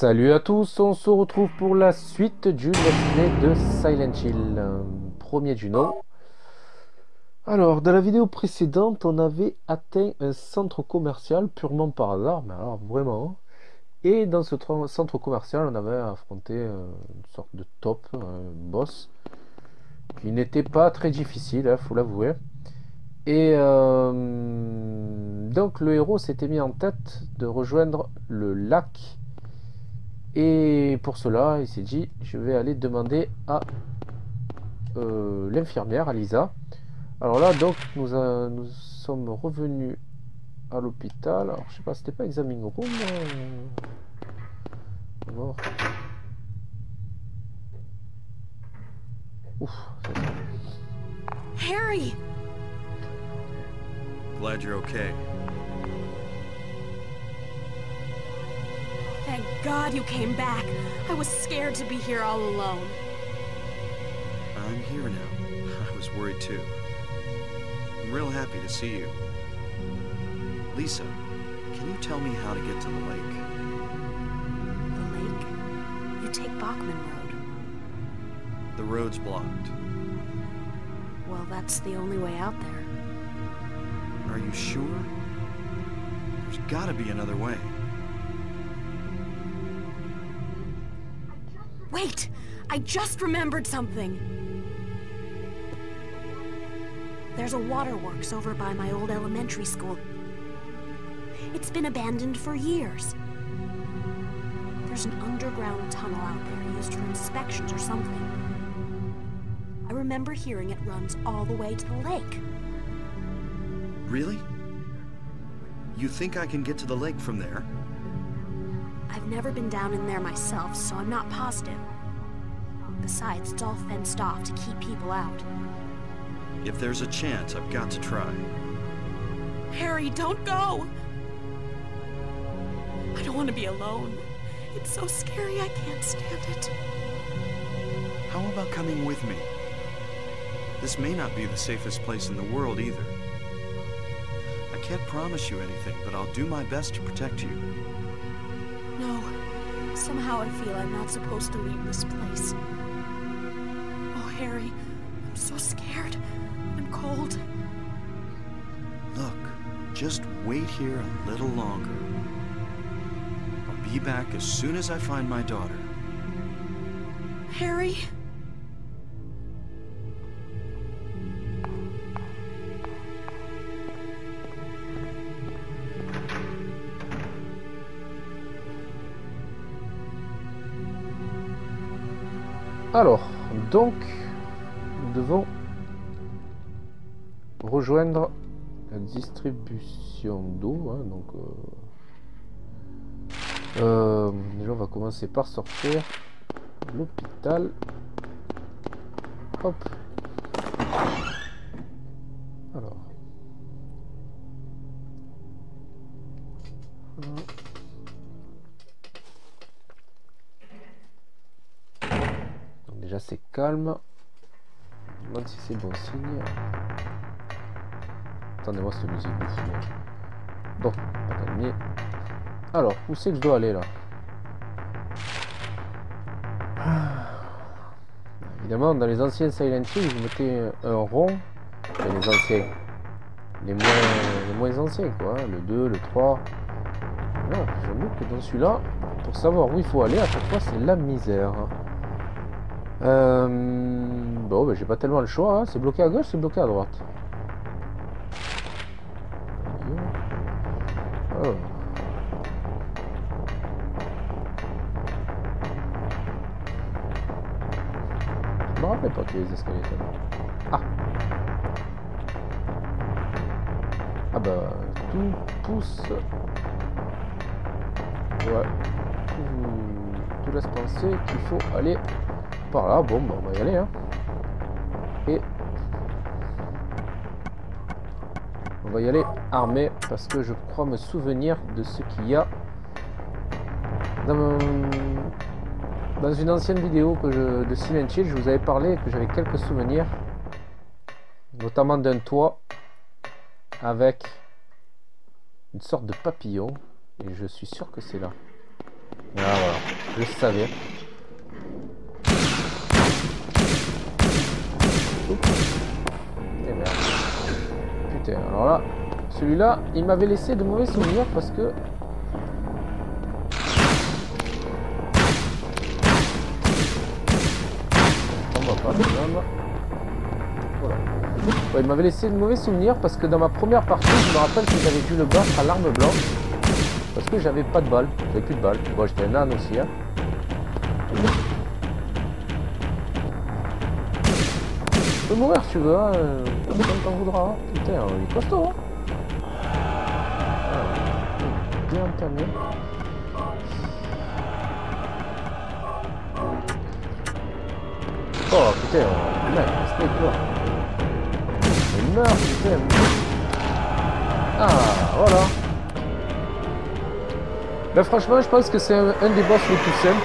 Salut à tous, on se retrouve pour la suite du Let's Play de Silent Hill, premier Juno. Alors, dans la vidéo précédente, on avait atteint un centre commercial purement par hasard, mais alors vraiment. Et dans ce centre commercial, on avait affronté une sorte de top, un boss, qui n'était pas très difficile, hein, faut l'avouer. Et donc le héros s'était mis en tête de rejoindre le lac. Et pour cela, il s'est dit, je vais aller demander à l'infirmière, à Lisa. Alors là, donc, nous sommes revenus à l'hôpital. Alors, je sais pas, c'était pas examine room. Voir. Ouf, ça sent. Harry! Glad you're okay. Thank God you came back. I was scared to be here all alone. I'm here now. I was worried too. I'm real happy to see you. Lisa, can you tell me how to get to the lake? The lake? You take Bachman Road. The road's blocked. Well, that's the only way out there. Are you sure? There's gotta be another way. Wait! I just remembered something! There's a waterworks over by my old elementary school. It's been abandoned for years. There's an underground tunnel out there used for inspections or something. I remember hearing it runs all the way to the lake. Really? You think I can get to the lake from there? I've never been down in there myself, so I'm not positive. Besides, it's all fenced off to keep people out. If there's a chance, I've got to try. Harry, don't go! I don't want to be alone. It's so scary, I can't stand it. How about coming with me? This may not be the safest place in the world either. I can't promise you anything, but I'll do my best to protect you. No. Somehow I feel I'm not supposed to leave this place. Oh, Harry, I'm so scared. I'm cold. Look, just wait here a little longer. I'll be back as soon as I find my daughter. Harry? Alors, donc, nous devons rejoindre la distribution d'eau. Hein, donc, déjà, on va commencer par sortir l'hôpital. Hop. Alors. Voilà. Déjà c'est calme. Je me demande si c'est bon signe. Attendez-moi cette musique de fou. Bon, pas calmer. Alors, où c'est que je dois aller là? Évidemment, dans les anciens Silent Hill, je mettais un rond. Et les anciens. Les moins anciens quoi. Le 2, le 3. Là, j'avoue que dans celui-là, pour savoir où il faut aller, à chaque fois c'est la misère. Bon, ben, j'ai pas tellement le choix. Hein. C'est bloqué à gauche, c'est bloqué à droite. Oh. Je me rappelle pas qu'il y a les escaliers. Ah. Ah bah tout pousse. Ouais. Tout laisse penser qu'il faut aller par là. Bon, bah, on va y aller. Hein. Et on va y aller armé parce que je crois me souvenir de ce qu'il y a dans une ancienne vidéo de Silent Hill. Je vous avais parlé que j'avais quelques souvenirs, notamment d'un toit avec une sorte de papillon, et je suis sûr que c'est là. Ah voilà, je savais. Et merde. Putain, alors là, celui-là, il m'avait laissé de mauvais souvenirs parce que... On va pas, voilà. Ouais, il m'avait laissé de mauvais souvenirs parce que dans ma première partie, je me rappelle que j'avais dû le battre à l'arme blanche parce que j'avais pas de balles, j'avais plus de balles. Bon, j'étais un âne aussi, hein. Tu peux mourir si tu veux, hein, comme t'en voudras. Hein. Putain, il est costaud, hein. Bien entamé. Oh putain, mec, snake là. Il meurt, putain. Ah, voilà. Ben franchement, je pense que c'est un des boss les plus simples.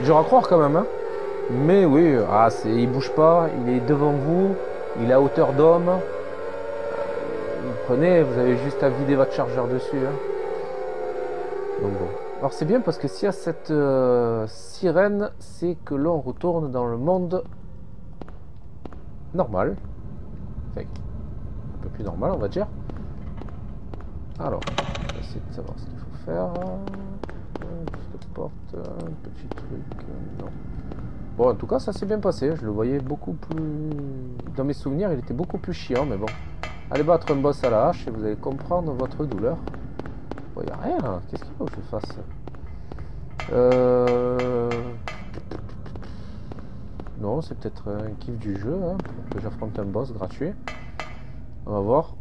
Dur à croire quand même, hein. Mais oui, il bouge pas, il est devant vous, il est à hauteur d'homme. Vous prenez, vous avez juste à vider votre chargeur dessus. Hein. Donc bon. Alors c'est bien parce que s'il y a cette sirène, c'est que l'on retourne dans le monde normal. Enfin, un peu plus normal, on va dire. Alors, on va essayer de savoir ce qu'il faut faire. Petite porte, un petit truc, non. Bon, en tout cas, ça s'est bien passé. Je le voyais beaucoup plus... Dans mes souvenirs, il était beaucoup plus chiant, mais bon. Allez battre un boss à la hache et vous allez comprendre votre douleur. Bon, il n'y a rien, hein. Qu'est-ce qu'il faut que je fasse? Non, c'est peut-être un kiff du jeu, hein, pour que j'affronte un boss gratuit. On va voir.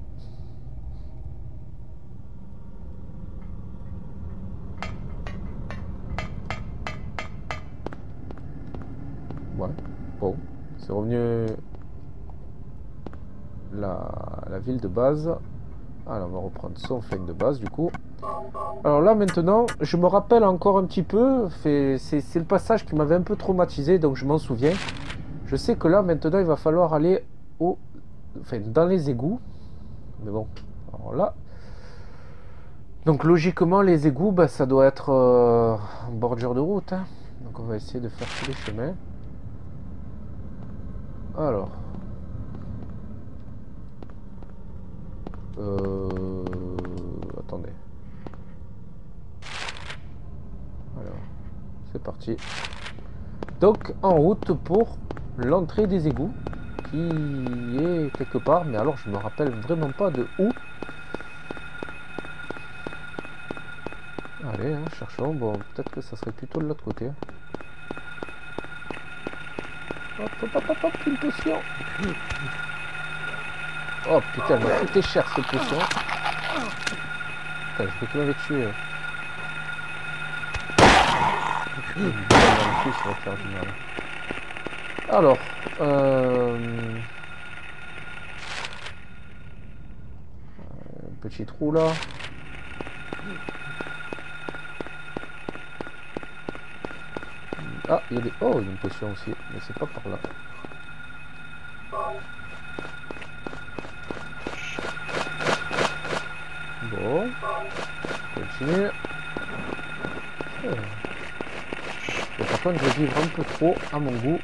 Ouais, bon, c'est revenu la ville de base. Alors on va reprendre son flingue de base du coup. Alors là maintenant, je me rappelle encore un petit peu, c'est le passage qui m'avait un peu traumatisé, donc je m'en souviens. Je sais que là maintenant il va falloir aller dans les égouts. Mais bon, alors là... Donc logiquement les égouts, bah, ça doit être en bordure de route. Hein. Donc on va essayer de faire tous les chemins. Alors... attendez. Alors, c'est parti. Donc, en route pour l'entrée des égouts, qui est quelque part, mais alors je me rappelle vraiment pas de où. Allez, hein, cherchons. Bon, peut-être que ça serait plutôt de l'autre côté. Hop, hop, hop, hop, hop, une potion. Oh putain, elle m'a coûté cher cette potion. Putain, je crois qu'il m'avait tué. Ça va faire du mal. Alors, petit trou là. Ah, il y a des... Oh, il y a une potion aussi, mais c'est pas par là. Bon, continue. Bon, par contre, je vivre un peu trop à mon goût.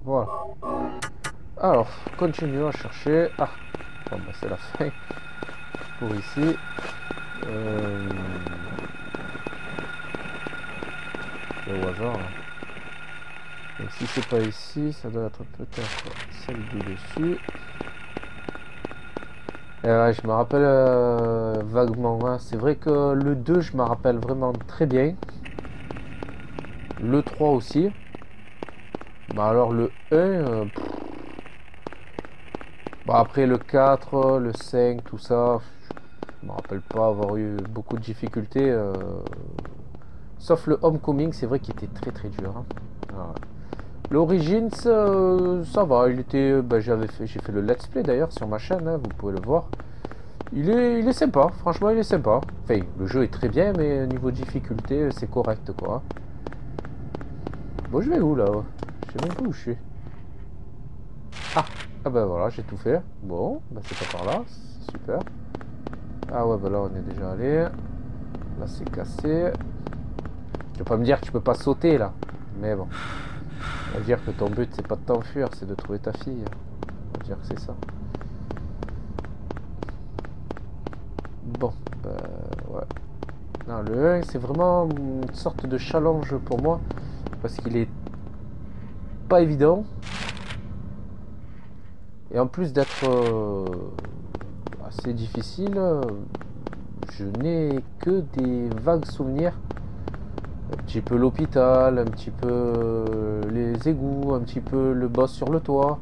Voilà. Alors, continue à chercher. Ah, bon, bah, c'est la fin pour ici. Au hasard. Donc, si c'est pas ici, ça doit être peut-être celle du dessus. Ouais, je me rappelle vaguement, hein. C'est vrai que le 2 je me rappelle vraiment très bien. Le 3 aussi. Bah alors le 1 bah après le 4, le 5, tout ça, je me rappelle pas avoir eu beaucoup de difficultés. Sauf le Homecoming, c'est vrai qu'il était très très dur. Hein. Voilà. L'Origins, ça va, il était, bah, j'ai fait le let's play d'ailleurs sur ma chaîne, hein, vous pouvez le voir. Il est sympa, franchement il est sympa. Enfin, le jeu est très bien, mais au niveau de difficulté, c'est correct quoi. Bon, je vais où là? Je sais même pas où je suis. Ah ben voilà, j'ai tout fait. Bon, bah, c'est pas par là, c'est super. Ah ouais, bah là on est déjà allé. Là c'est cassé. Tu vas pas me dire que tu peux pas sauter là. Mais bon. On va dire que ton but c'est pas de t'enfuir, c'est de trouver ta fille. On va dire que c'est ça. Bon, bah ouais. Non, le 1 c'est vraiment une sorte de challenge pour moi. Parce qu'il est pas évident. Et en plus d'être assez difficile, je n'ai que des vagues souvenirs. Un petit peu l'hôpital, un petit peu les égouts, un petit peu le boss sur le toit.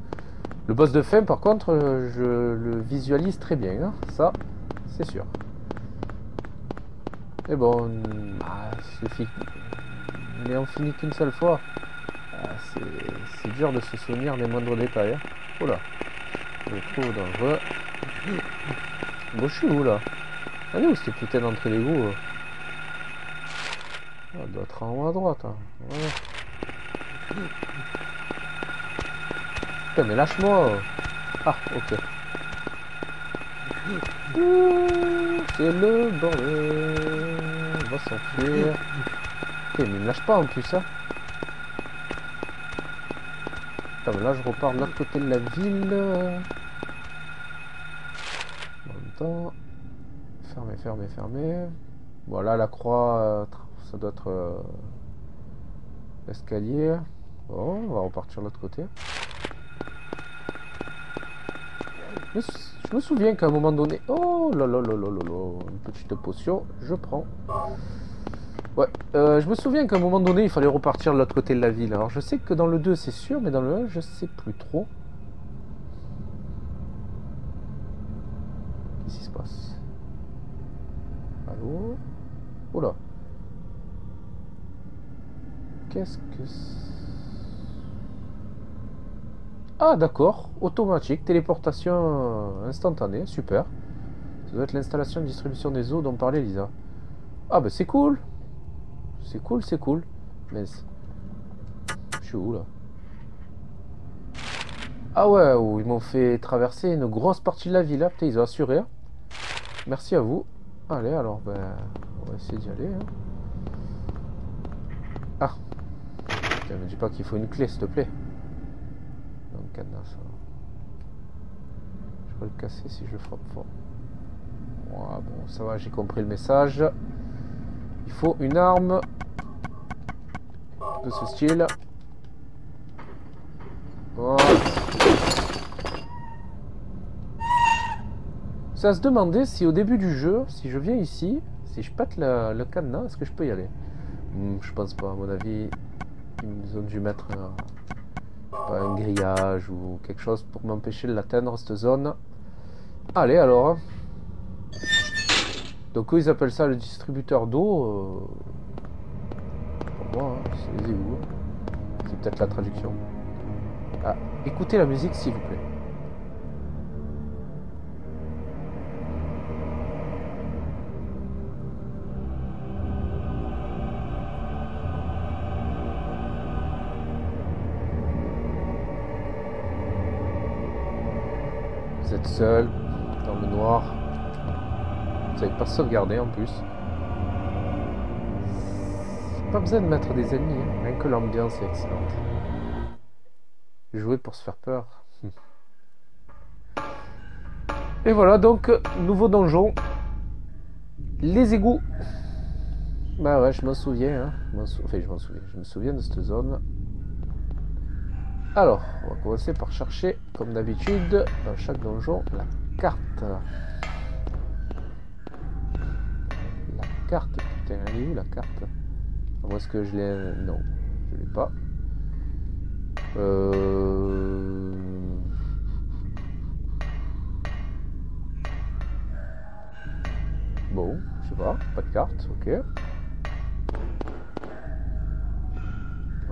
Le boss de fin, par contre, je le visualise très bien. Hein. Ça, c'est sûr. Mais bon, il est en fini qu'une seule fois. C'est dur de se souvenir des moindres détails. Hein. Oh là, je le trouve dangereux. Bon, je suis où là? Allez, où cette putain d'entrée d'égout? Elle doit être en haut à droite. Hein. Ouais. Putain, mais lâche-moi. Ah, ok. C'est le bordel. On va s'enfuir. Putain, mais il me lâche pas en plus, hein. Putain, mais là, je repars de l'autre côté de la ville. En même temps. Fermé. Voilà, la croix, ça doit être l'escalier. Bon, on va repartir de l'autre côté. Je me souviens qu'à un moment donné... Oh là là là là là là, une petite potion, je prends. Ouais, je me souviens qu'à un moment donné, il fallait repartir de l'autre côté de la ville. Alors, je sais que dans le 2, c'est sûr, mais dans le 1, je sais plus trop. Qu'est-ce qui se passe? Allô? Oh là. Qu'est-ce que c'est? Ah d'accord, automatique, téléportation instantanée, super. Ça doit être l'installation de distribution des eaux dont parlait Lisa. Ah bah c'est cool. C'est cool. Mais je suis où là? Ah ouais, ils m'ont fait traverser une grosse partie de la ville. Putain, ils ont assuré. Hein. Merci à vous. Allez, alors, ben, on va essayer d'y aller. Hein. Ah. Putain, me dis pas qu'il faut une clé, s'il te plaît. Non, cadenas, ça. Je peux le casser si je le frappe fort. Ouais, bon, ça va, j'ai compris le message. Il faut une arme de ce style. Voilà. C'est à se demander si au début du jeu, si je viens ici, si je pète le cadenas, est-ce que je peux y aller? Je pense pas, à mon avis, ils ont dû mettre un grillage ou quelque chose pour m'empêcher de l'atteindre, cette zone. Allez alors. Donc eux ils appellent ça le distributeur d'eau. Pour moi, hein, c'est les égouts. C'est peut-être la traduction. Ah, écoutez la musique s'il vous plaît. Vous êtes seul, dans le noir. Vous n'avez pas sauvegardé en plus. Pas besoin de mettre des ennemis, hein. Rien que l'ambiance est excellente. Jouer pour se faire peur. Et voilà donc, nouveau donjon. Les égouts. Bah ouais, je m'en souviens. Hein. Je me souviens de cette zone. Alors, on va commencer par chercher, comme d'habitude, dans chaque donjon, la carte. La carte, putain, elle est où la carte? Où est-ce que je l'ai? Non, je l'ai pas. Bon, je sais pas de carte, ok.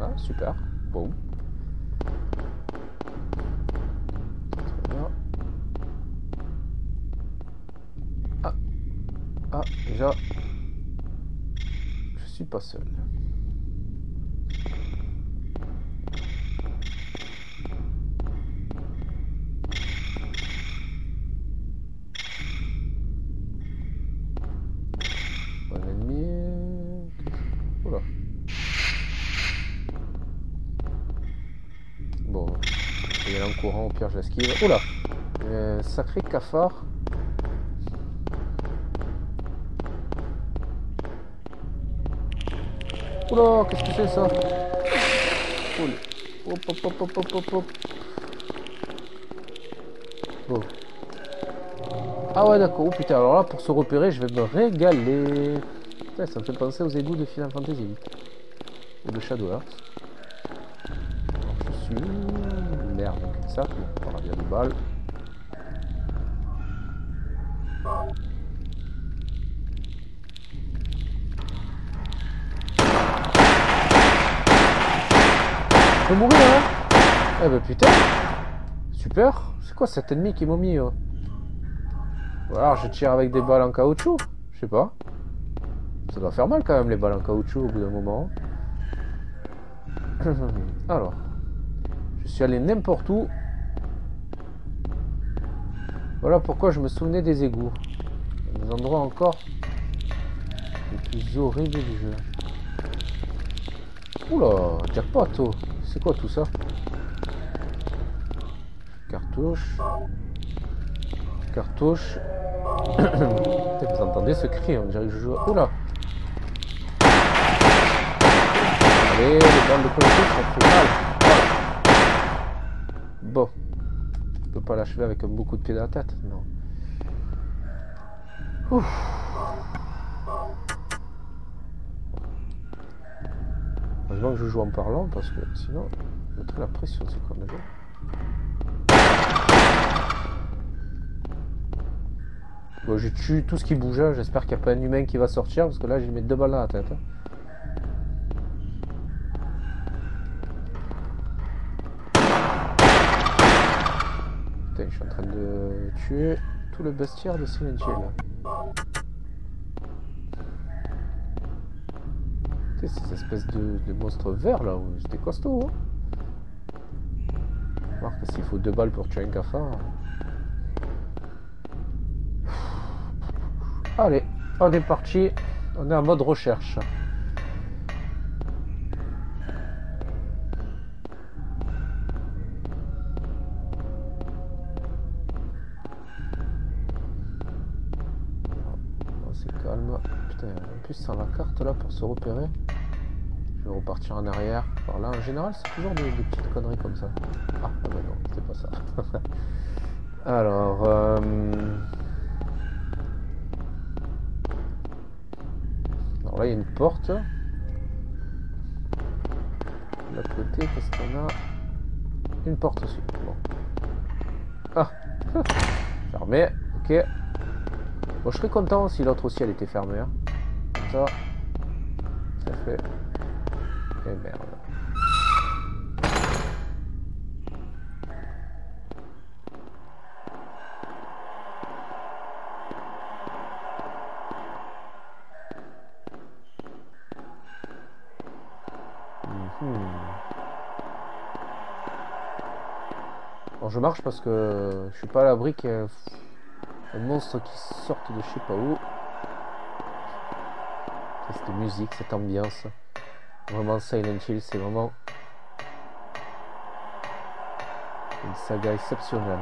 Ah, super, bon. Ah, déjà, je suis pas seul. courant, au pire je l'esquive. Oula, sacré cafard. Oula, qu'est-ce que c'est ça? Cool. Hop, hop, hop, hop, hop, hop, hop. Bon. Ah ouais, d'accord. Oh putain, alors là, pour se repérer, je vais me régaler. Putain, ça me fait penser aux égouts de Final Fantasy VIII. Ou de Shadow Hearts. Alors, je suis... Merde, ça. On a bien des balles. Je peux mourir, hein? Eh ben putain. Super. C'est quoi cet ennemi qui m'a mis? Ou alors je tire avec des balles en caoutchouc? Je sais pas. Ça doit faire mal quand même les balles en caoutchouc au bout d'un moment. Alors. Je suis allé n'importe où. Voilà pourquoi je me souvenais des égouts. Des endroits encore les plus horribles du jeu. Oula, jackpot, oh. C'est quoi tout ça? Cartouche. Cartouche. Vous entendez ce cri? On dirait que je joue. Oula! Allez, les balles de collectif, ça fait mal. Bon. Je peux pas l'achever avec un beaucoup de pieds dans la tête. Non. Ouf. Heureusement que je joue en parlant parce que sinon je mettrais la pression c'est quoi déjà. Bon, je tue tout ce qui bouge, j'espère qu'il n'y a pas un humain qui va sortir parce que là j'ai mis 2 balles dans la tête. Putain, je suis en train de tuer tout le bestiaire de Silent Hill. Ces espèces de monstres verts là, c'était costaud. Hein. Remarque que s'il faut 2 balles pour tuer un cafard. Allez, on est parti. On est en mode recherche. C'est calme. Putain, en plus sans la carte là pour se repérer. Je vais repartir en arrière. Alors là en général c'est toujours des petites conneries comme ça. Ah bah non, c'est pas ça. Alors alors là il y a une porte. De l'autre côté, qu'est-ce qu'on a? Une porte aussi. Bon. Ah fermé, ok. Bon, je serais content si l'autre aussi elle était fermée. Hein. Comme ça fait. Et merde. Bon, je marche parce que je suis pas à l'abri qu'il y ait un monstre qui sorte de je sais pas où. Cette musique, cette ambiance. Vraiment Silent Hill, c'est vraiment une saga exceptionnelle.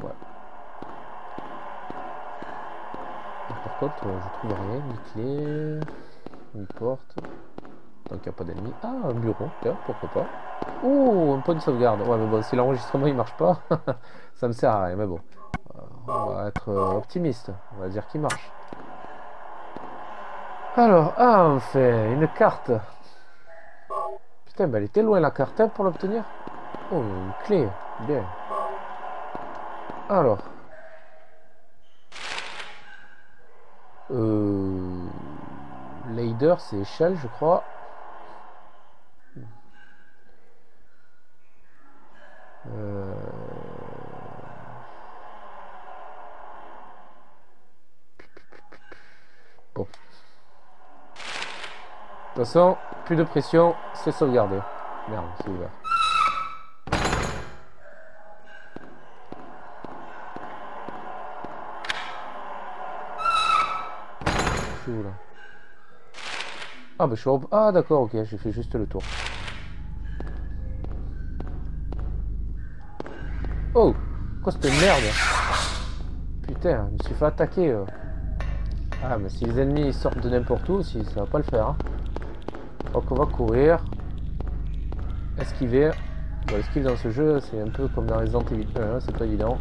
Ouais. Par contre, je trouve rien, ni clé, ni porte. Donc il n'y a pas d'ennemis. Ah, un bureau, tiens, pourquoi pas. Oh, un point de sauvegarde. Ouais, mais bon, si l'enregistrement il marche pas, ça me sert à rien. Mais bon, on va être optimiste. On va dire qu'il marche. Alors, ah, on fait une carte. Putain, mais elle était loin la carte hein, pour l'obtenir. Oh, une clé. Bien. Alors. Ladder, c'est échelle, je crois. Bon. De toute façon, plus de pression, c'est sauvegardé. Merde, c'est ouvert. suis où là? Ah bah je suis... Ah d'accord, ok, j'ai fait juste le tour. Oh! Quoi cette merde? Putain, je me suis fait attaquer. Ah mais si les ennemis sortent de n'importe où, si ça va pas le faire. Hein. Donc on va courir. Esquiver. Bon, esquive dans ce jeu, c'est un peu comme dans Resident Evil 1, c'est pas évident.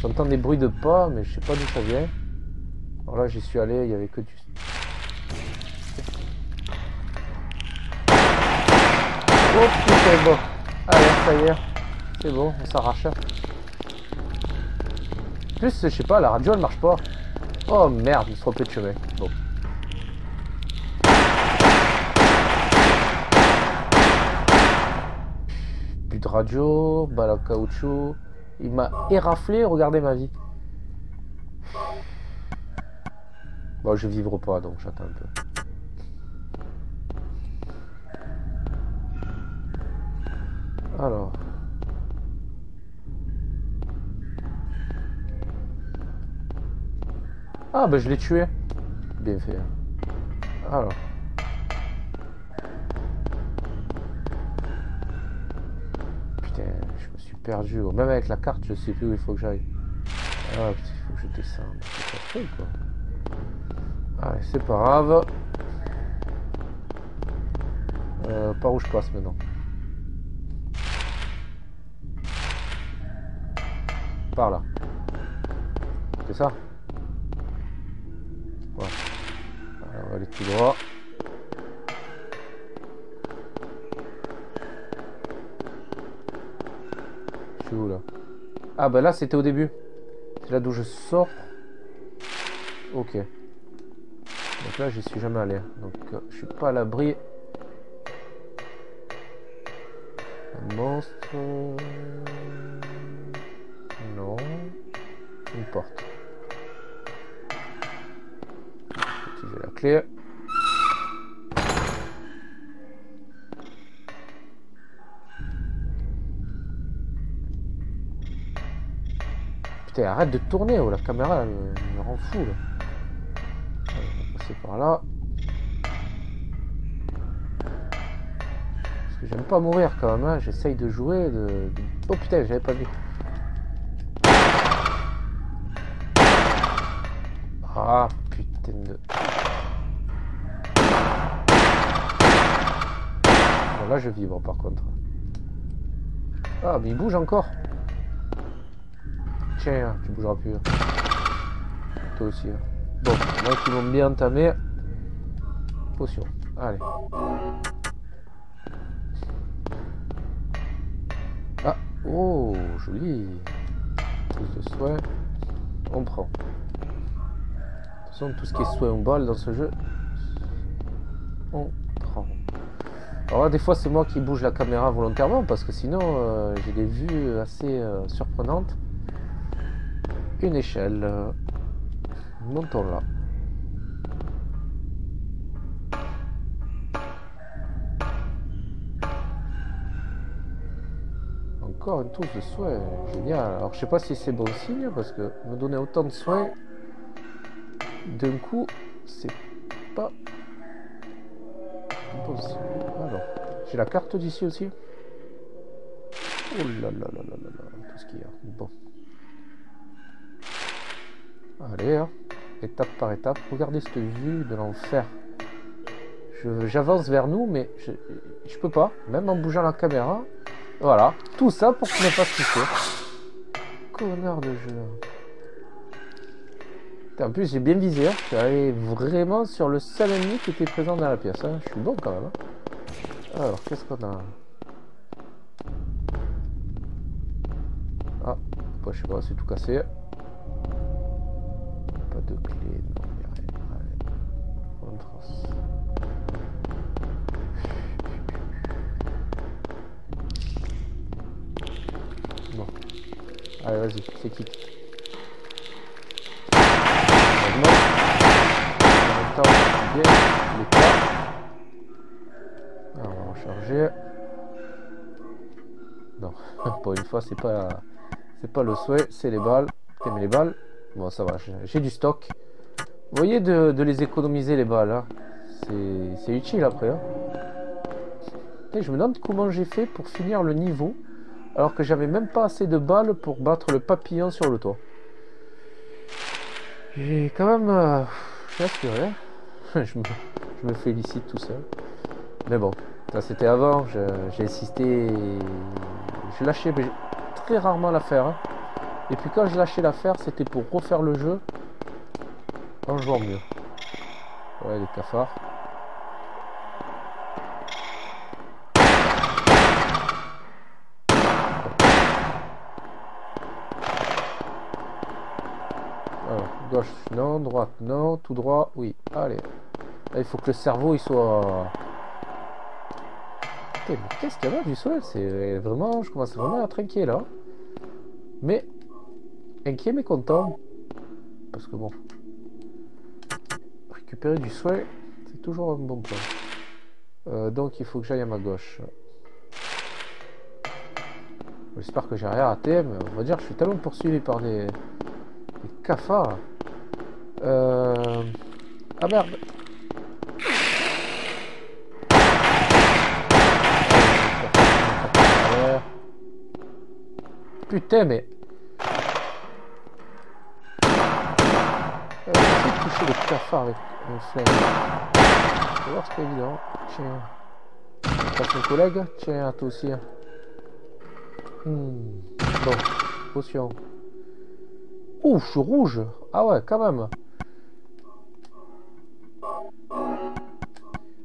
J'entends des bruits de pas, mais je sais pas d'où ça vient. Alors là, j'y suis allé, il y avait que du... Oh putain, bon. Allez, ça y est. C'est bon, on s'arrache. En plus, je sais pas, la radio, elle marche pas. Oh merde, je me suis trompé de chemin. Bon. Plus de radio, balle à caoutchouc. Il m'a éraflé, regardez ma vie. Bon, je vivrai pas, donc j'attends un peu. Alors. Ah, bah je l'ai tué. Bien fait. Alors. Putain, je me suis perdu. Même avec la carte, je sais plus où il faut que j'aille. Ah, putain, il faut que je descende. C'est pas fait, quoi. Allez, c'est pas grave. Par où je passe maintenant? Par là. C'est ça? Ouais. Alors, on va aller tout droit. Je suis où là? Ah bah là c'était au début. C'est là d'où je sors. Ok. Donc là j'y suis jamais allé. Donc je suis pas à l'abri. Un monstre. Non. Une porte. J'ai la clé. Putain, arrête de tourner, oh, la caméra elle me rend fou là. Allez, on va passer par là. Parce que j'aime pas mourir quand même, hein. J'essaye de jouer. Oh putain, j'avais pas vu. Ah putain de... Bon, là je vibre par contre. Ah mais il bouge encore. Tiens, tu bougeras plus. Toi aussi. Hein. Bon, là qui vont bien entamer. Potion. Allez. Ah, oh, joli. Plus de soins. On prend. De toute façon, tout ce qui est soin en balle dans ce jeu, on prend. Alors là, des fois, c'est moi qui bouge la caméra volontairement parce que sinon, j'ai des vues assez surprenantes. Une échelle. Montons là. Encore une touche de soins. Génial. Alors je sais pas si c'est bon signe parce que me donner autant de soins d'un coup, c'est pas bon signe. Alors, j'ai la carte d'ici aussi. Oh là là là là là là. Tout ce qu'il y a. Bon. Allez, hein. Étape par étape. Regardez cette vue de l'enfer. J'avance vers nous, mais je peux pas. Même en bougeant la caméra. Voilà. Tout ça pour qu'il ne pas se toucher. Connard de jeu. En plus, j'ai bien visé. Hein. Je suis allé vraiment sur le seul ennemi qui était présent dans la pièce. Hein. Je suis bon quand même. Hein. Alors, qu'est-ce qu'on a? Ah, bah, je sais pas, c'est tout cassé. Pas de clé, non, il n'y a rien. Allez, on trace. Bon. Allez, vas-y, c'est qui? En même temps, bien, les pas. Alors, on va recharger. Non, pour une fois, c'est pas le souhait, c'est les balles. T'aimes les balles? Bon, ça va, j'ai du stock. Vous voyez de les économiser les balles, hein. C'est utile après. Hein. Et je me demande comment j'ai fait pour finir le niveau, alors que j'avais même pas assez de balles pour battre le papillon sur le toit. J'ai quand même... j'ai assuré. Hein. je me félicite tout seul. Mais bon, ça c'était avant, j'ai insisté... Je lâchais très rarement l'affaire. Hein. Et puis quand je lâchais l'affaire, c'était pour refaire le jeu en jouant mieux. Ouais, les cafards. Alors, gauche, non, droite, non, tout droit, oui. Allez. Là, il faut que le cerveau, il soit... Putain, mais qu'est-ce qu'il y a là du sol? C'est vraiment... Je commence vraiment à être inquiet, là. Mais... Inquiet, mais content. Parce que bon... Récupérer du soin, c'est toujours un bon plan. Donc, il faut que j'aille à ma gauche. J'espère que j'ai rien raté, mais on va dire que je suis tellement poursuivi par des cafards. Ah merde! Putain, mais... J'ai essayé de toucher les cafards avec un flingue. On va voir, c'est pas évident. Tiens. Passe mon collègue. Tiens, à toi aussi. Bon, potion. Ouh, je suis rouge. Ah ouais, quand même.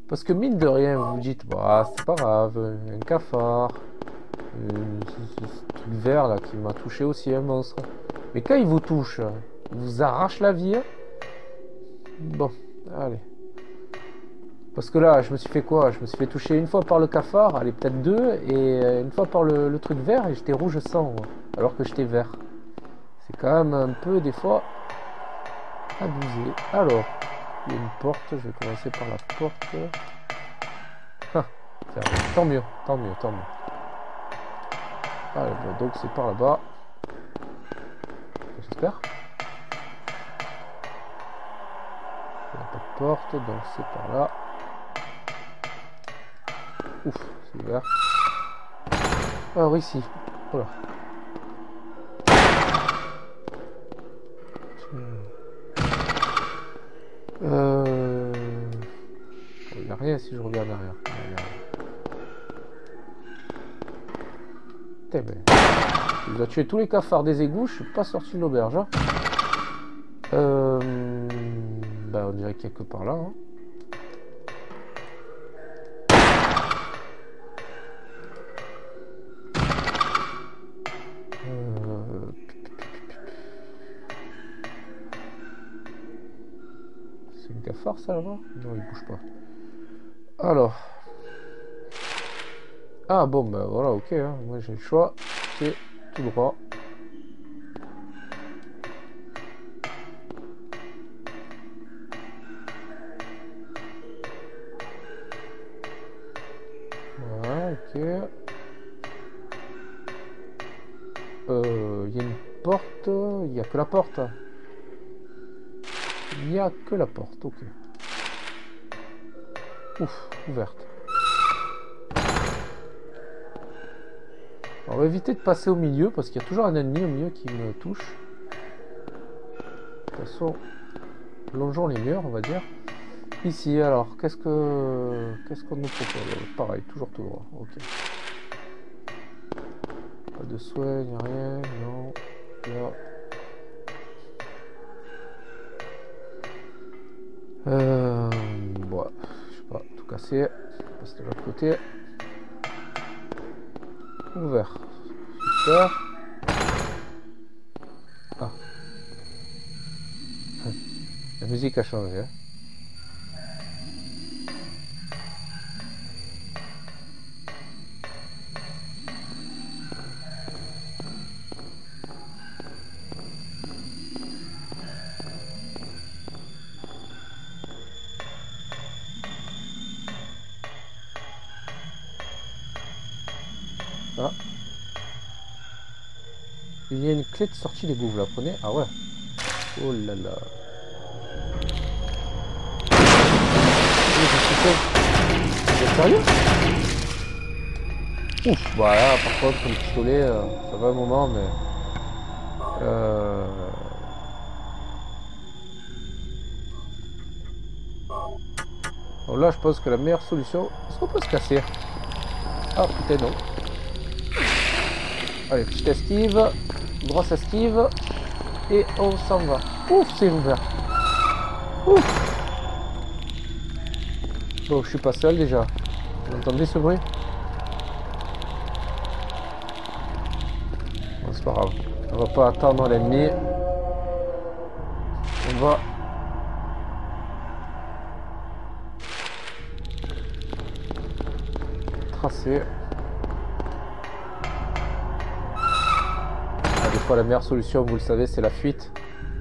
Parce que mine de rien, vous vous dites, bah, c'est pas grave, un cafard. Ce truc vert là qui m'a touché aussi, un monstre. Mais quand il vous touche, il vous arrache la vie. Bon, allez. Parce que là, je me suis fait quoi? Je me suis fait toucher une fois par le cafard, allez, peut-être deux, et une fois par le truc vert, et j'étais rouge sang, alors que j'étais vert. C'est quand même un peu, des fois, abusé. Alors, il y a une porte, je vais commencer par la porte. Ah, tant mieux, tant mieux, tant mieux. Allez, bon, donc c'est par là-bas. J'espère. Il n'y a pas de porte, donc c'est par là. Ouf, c'est ouvert. Alors ici, voilà. Il n'y a rien si je regarde derrière. Putain, mais... Il a tué tous les cafards des égouts, je suis pas sorti de l'auberge. Hein. Bah, on dirait qu'il y a que par là. Hein. C'est une cafard ça là-bas? Non, il bouge pas. Alors. Ah bon, bah voilà, ok. Hein. Moi j'ai le choix. C'est tout droit. Voilà, ok. Il y a une porte. Il n'y a que la porte. Il n'y a que la porte, ok. Ouf, ouverte. On va éviter de passer au milieu parce qu'il y a toujours un ennemi au milieu qui me touche. De toute façon, longeons les murs, on va dire. Ici, alors, qu'est-ce qu'on nous propose? Pareil, toujours tout droit, ok. Pas de soin, il n'y a rien, non. Là. Bon, je sais pas, tout cassé. On passe de l'autre côté. Ouvert. Super. Ah. La musique a changé. Hein. Ah. Il y a une clé de sortie d'égout, vous la prenez? Ah ouais. Oh là là. Vous êtes sérieux? Ouf, bah là, par contre, le pistolet, ça va un moment, mais... Donc là, je pense que la meilleure solution... Est-ce qu'on peut se casser? Ah, putain, non. Allez, petite esquive. Grosse esquive. Et on s'en va. Ouf, c'est ouvert. Ouf. Bon, je suis pas seul déjà. Vous entendez ce bruit? Bon, c'est pas grave. On va pas attendre l'ennemi. On va... tracer. Ah, des fois, la meilleure solution, vous le savez, c'est la fuite.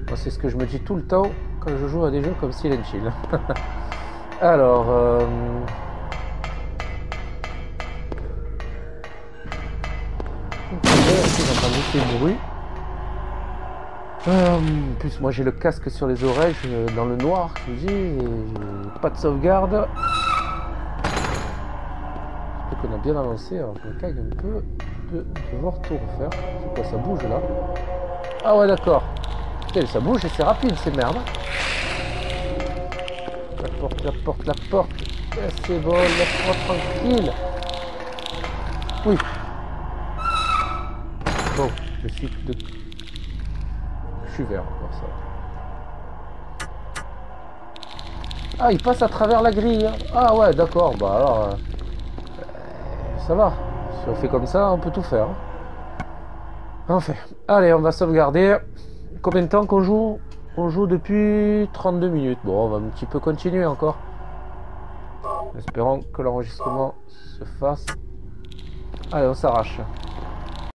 Moi, c'est ce que je me dis tout le temps quand je joue à des jeux comme Silent Hill. Alors... J'entends beaucoup de bruit. En plus, moi j'ai le casque sur les oreilles, dans le noir, je vous dis, j'ai pas de sauvegarde. J'espère qu'on a bien avancé, alors je me cague un peu de devoir tout refaire. C'est quoi, ça bouge là? Ah ouais, d'accord. Putain, ça bouge et c'est rapide, c'est merde. La porte, la porte, la porte. C'est bon, laisse-moi tranquille. Oui. Bon, je suis vert pour ça. Ah, il passe à travers la grille. Ah ouais, d'accord. Bah alors, ça va. Si on fait comme ça, on peut tout faire. Enfin, allez, on va sauvegarder. Combien de temps qu'on joue? On joue depuis 32 minutes. Bon, on va un petit peu continuer encore. Espérons que l'enregistrement se fasse. Allez, on s'arrache.